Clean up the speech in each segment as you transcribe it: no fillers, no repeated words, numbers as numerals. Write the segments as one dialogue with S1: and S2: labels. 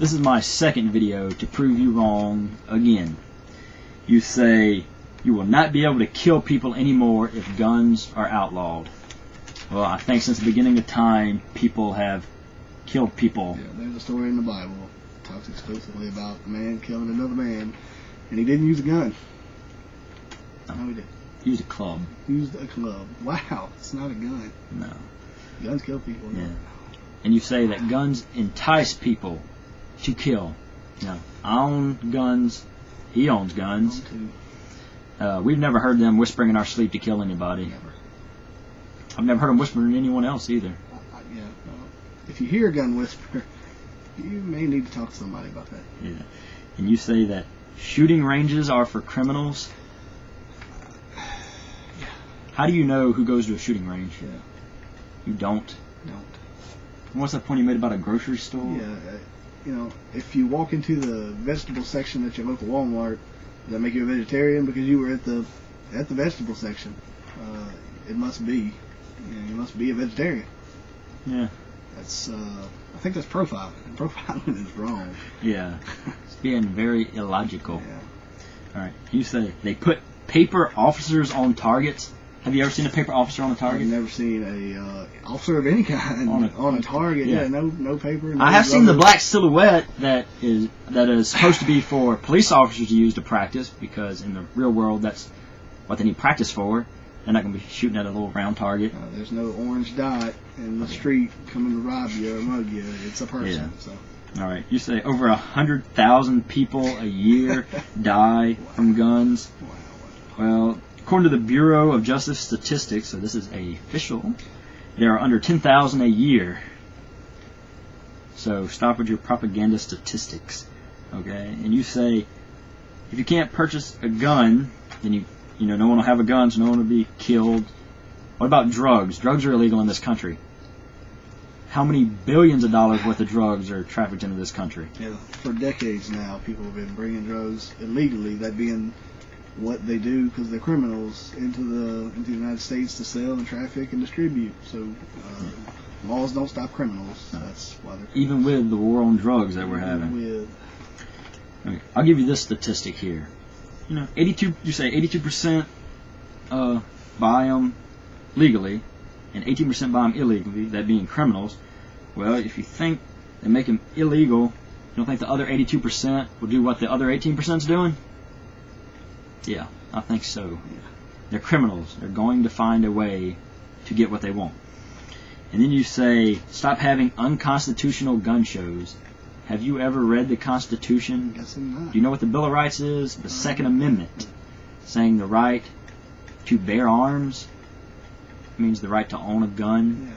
S1: this is my second video to prove you wrong again. You say you will not be able to kill people anymore if guns are outlawed. Well, I think since the beginning of time, people have killed people.
S2: Yeah, there's a story in the Bible that talks exclusively about a man killing another man, and he didn't use a gun. No, he did.
S1: Use a club.
S2: Used a club. Wow, it's not a gun.
S1: No.
S2: Guns kill people.
S1: Yeah. And you say that guns entice people to kill. No. I own guns. He owns guns. We've never heard them whispering in our sleep to kill anybody.
S2: Never.
S1: I've never heard them whispering to anyone else either.
S2: Yeah. If you hear a gun whisper, you may need to talk to somebody about that.
S1: Yeah. And you say that shooting ranges are for criminals.
S2: Yeah.
S1: How do you know who goes to a shooting range?
S2: Yeah.
S1: You don't?
S2: Don't.
S1: What's that point you made about a grocery store?
S2: Yeah. If you walk into the vegetable section at your local Walmart, does that make you a vegetarian because you were at the vegetable section? It must be. You must be a vegetarian.
S1: Yeah.
S2: That's. I think that's profiling. And profiling is wrong.
S1: Yeah. It's being very illogical.
S2: Yeah.
S1: All right. You say they put paper officers on targets. Have you ever seen a paper officer on a target?
S2: I've never seen a officer of any kind on a target.
S1: Yeah.
S2: No paper. No
S1: I have
S2: rubber.
S1: seen the black silhouette that is supposed to be for police officers to use to practice, because in the real world that's what they need practice for. They're not going to be shooting at a little round target.
S2: There's no orange dot in the street coming to rob you or mug you. It's a person.
S1: Yeah.
S2: So.
S1: All right. You say over 100,000 people a year die from guns.
S2: Wow.
S1: Well, according to the Bureau of Justice Statistics, so this is official, there are under 10,000 a year. So stop with your propaganda statistics, okay? And you say if you can't purchase a gun, then no one will have a gun, so no one will be killed. What about drugs? Drugs are illegal in this country. How many billions of dollars worth of drugs are trafficked into this country?
S2: Yeah, for decades now, people have been bringing drugs illegally. That being what they do because they're criminals into the United States to sell and traffic and distribute. So laws don't stop criminals. That's why they're
S1: even with the war on drugs that we're having. Okay, I'll give you this statistic here. 82. You say 82% buy them legally, and 18% buy them illegally. That being criminals. Well, if you think they make them illegal, you don't think the other 82% will do what the other 18% is doing? Yeah, I think so.
S2: Yeah.
S1: They're criminals. They're going to find a way to get what they want. And then you say, stop having unconstitutional gun shows. Have you ever read the Constitution?
S2: Guess I'm not.
S1: Do you know what the Bill of Rights is? The Second Amendment, saying the right to bear arms means the right to own a gun.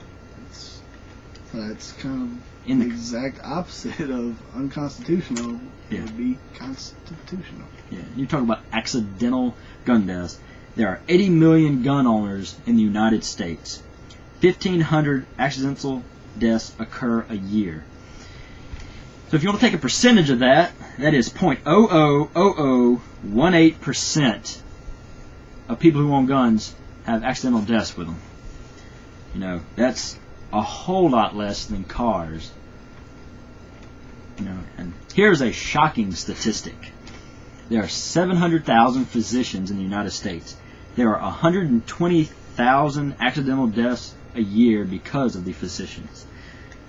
S2: Yeah, that's kind of the exact opposite of unconstitutional.
S1: Yeah.
S2: It would be constitutional.
S1: Yeah, you talk about accidental gun deaths. There are 80 million gun owners in the United States. 1,500 accidental deaths occur a year. So if you want to take a percentage of that, that is 0.000018% of people who own guns have accidental deaths with them. That's a whole lot less than cars. And here's a shocking statistic. There are 700,000 physicians in the United States. There are 120,000 accidental deaths a year because of the physicians.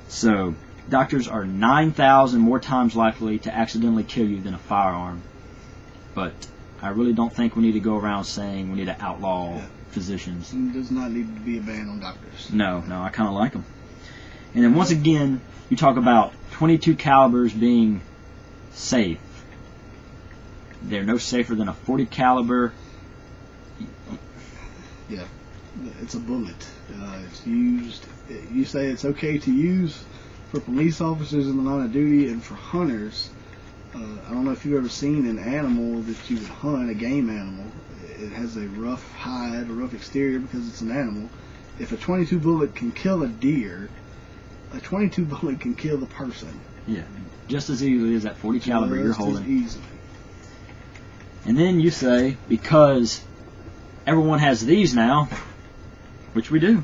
S1: So doctors are 9,000 more times likely to accidentally kill you than a firearm. But I really don't think we need to go around saying we need to outlaw physicians.
S2: There does not need to be a ban on doctors.
S1: No, I kind of like them. And then once again, you talk about 22 calibers being safe. They're no safer than a 40 caliber.
S2: Yeah, it's a bullet. It's used. You say it's okay to use for police officers in the line of duty and for hunters. I don't know if you've ever seen an animal that you would hunt, a game animal. It has a rough hide, a rough exterior because it's an animal. If a 22 bullet can kill a deer, a 22 bullet can kill the person.
S1: Yeah, just as easily as that 40 caliber you're holding.
S2: Just as easily.
S1: And then you say, because everyone has these now, which we do,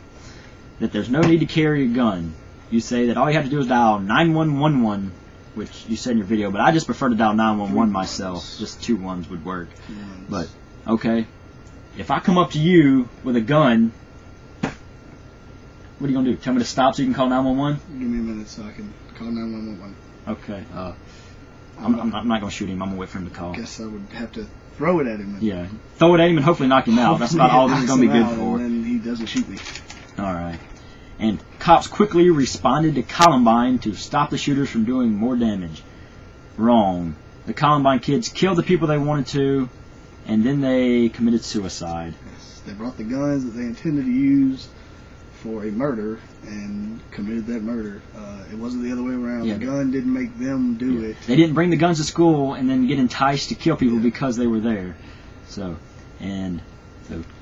S1: that there's no need to carry a gun. You say that all you have to do is dial 9111 which you said in your video, but I just prefer to dial 911 myself. Just 2 ones would work. But, okay, if I come up to you with a gun, what are you going to do? Tell me to stop so you can call 911?
S2: Give me a minute so I can call 911.
S1: Okay. I'm not going to shoot him. I'm going to wait for him to call.
S2: I guess I would have to throw it at him.
S1: Yeah. Throw it at him and hopefully knock him out. That's about all this is going to be good for.
S2: And then he doesn't shoot me.
S1: All right. And cops quickly responded to Columbine to stop the shooters from doing more damage. Wrong. The Columbine kids killed the people they wanted to, and then they committed suicide.
S2: Yes. They brought the guns that they intended to use for a murder and committed that murder. It wasn't the other way around.
S1: Yeah.
S2: The gun didn't make them do it.
S1: They didn't bring the guns to school and then get enticed to kill people because they were there. So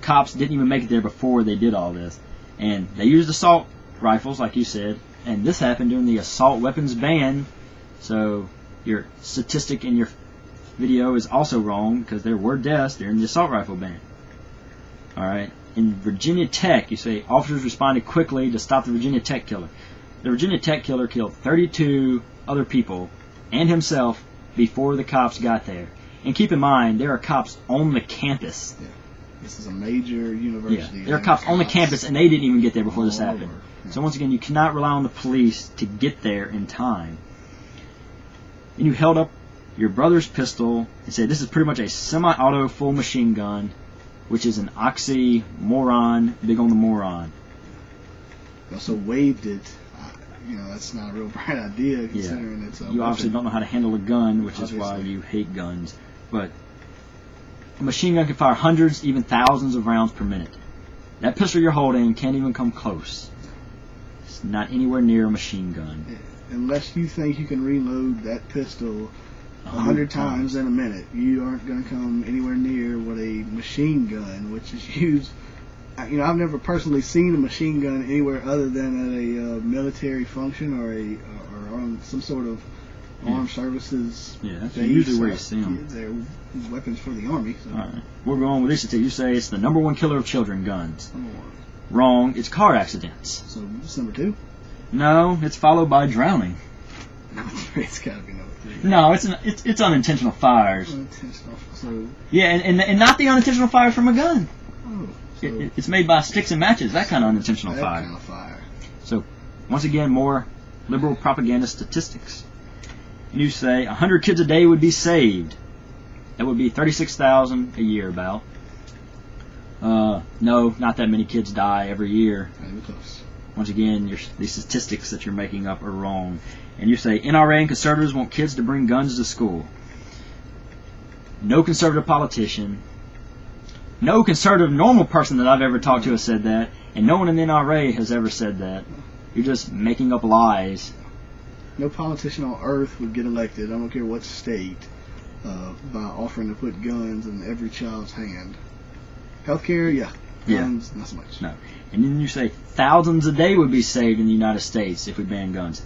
S1: cops didn't even make it there before they did all this. And they used assault rifles, like you said, and this happened during the assault weapons ban. So your statistic in your video is also wrong because there were deaths during the assault rifle ban. All right. In Virginia Tech, you say officers responded quickly to stop the Virginia Tech killer. The Virginia Tech killer killed 32 other people and himself before the cops got there. And keep in mind, there are cops on the campus.
S2: Yeah. This is a major university.
S1: Yeah. There are cops on the campus, and they didn't even get there before this happened.
S2: Yeah.
S1: So once again, you cannot rely on the police to get there in time. And you held up your brother's pistol and said, this is pretty much a semi-auto full machine gun, which is an oxymoron, big on the moron.
S2: You also waved it. That's not a real bright idea considering it's a
S1: You obviously
S2: weapon.
S1: don't know how to handle a gun, which is why you hate guns. But a machine gun can fire hundreds, even thousands of rounds per minute. That pistol you're holding can't even come close. It's not anywhere near a machine gun.
S2: Unless you think you can reload that pistol 100 times in a minute, you aren't going to come anywhere near what a machine gun, which is used. I've never personally seen a machine gun anywhere other than at a military function or on some sort of armed services.
S1: Yeah, that's
S2: base.
S1: usually where you see them.
S2: They're weapons for the Army. So.
S1: All right. We're going with this. You say it's the number one killer of children, guns.
S2: Number one.
S1: Wrong. It's car accidents.
S2: So it's number two?
S1: No, it's followed by drowning.
S2: Number three. It's got to be number three.
S1: No, it's unintentional fires.
S2: Unintentional. So.
S1: Yeah, and not the unintentional fire from a gun.
S2: Oh. So
S1: It's made by sticks and matches. That kind of unintentional
S2: that
S1: fire.
S2: kind of fire.
S1: So, once again, more liberal propaganda statistics. You say 100 kids a day would be saved. That would be 36,000 a year, about. No, not that many kids die every year.
S2: Not even close.
S1: Once again, these statistics that you're making up are wrong. And you say NRA and conservatives want kids to bring guns to school. No conservative politician, no conservative normal person that I've ever talked to has said that, and no one in the NRA has ever said that. You're just making up lies.
S2: No politician on earth would get elected, I don't care what state, by offering to put guns in every child's hand. Healthcare, yeah. Guns, not so much.
S1: No. And then you say thousands a day would be saved in the United States if we banned guns.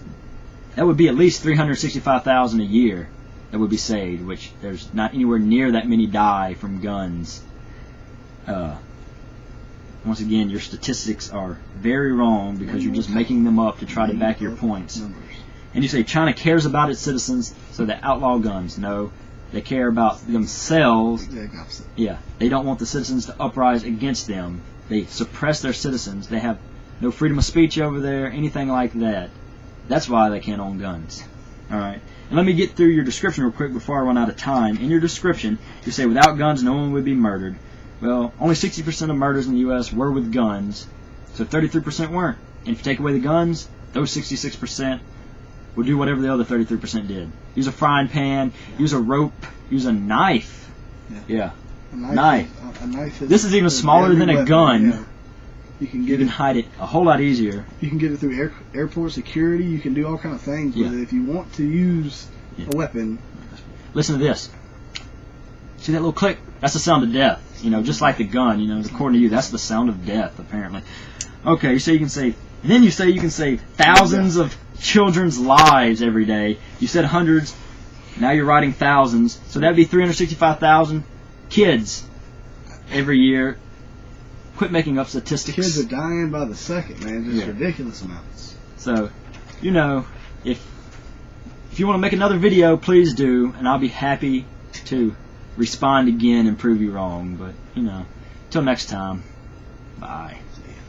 S1: That would be at least 365,000 a year that would be saved, which there's not anywhere near that many die from guns. Once again, your statistics are very wrong because you're just making them up to try to back your points.
S2: Numbers.
S1: And you say China cares about its citizens, so they outlaw guns. No, they care about themselves.
S2: Exact opposite.
S1: Yeah, they don't want the citizens to uprise against them. They suppress their citizens. They have no freedom of speech over there, anything like that. That's why they can't own guns. All right. And let me get through your description real quick before I run out of time. In your description, you say without guns, no one would be murdered. Well, only 60% of murders in the U.S. were with guns, so 33% weren't. And if you take away the guns, those 66% would do whatever the other 33% did. Use a frying pan, use a rope, use a knife. Yeah.
S2: A knife is
S1: this is even smaller than a
S2: weapon.
S1: gun.
S2: Yeah. You can
S1: hide it a whole lot easier.
S2: You can get it through airport security. You can do all kind of things with it. If you want to use a weapon.
S1: Listen to this. See that little click? That's the sound of death. Just like the gun. According to you, that's the sound of death. Apparently. Okay. You say you can save. Then you say you can save thousands of children's lives every day. You said hundreds. Now you're writing thousands. So that'd be 365,000 kids every year. Quit making up statistics.
S2: Kids are dying by the second, man. Just ridiculous amounts.
S1: So, if If you want to make another video, please do, and I'll be happy to respond again and prove you wrong. But, till next time, bye.
S2: See ya.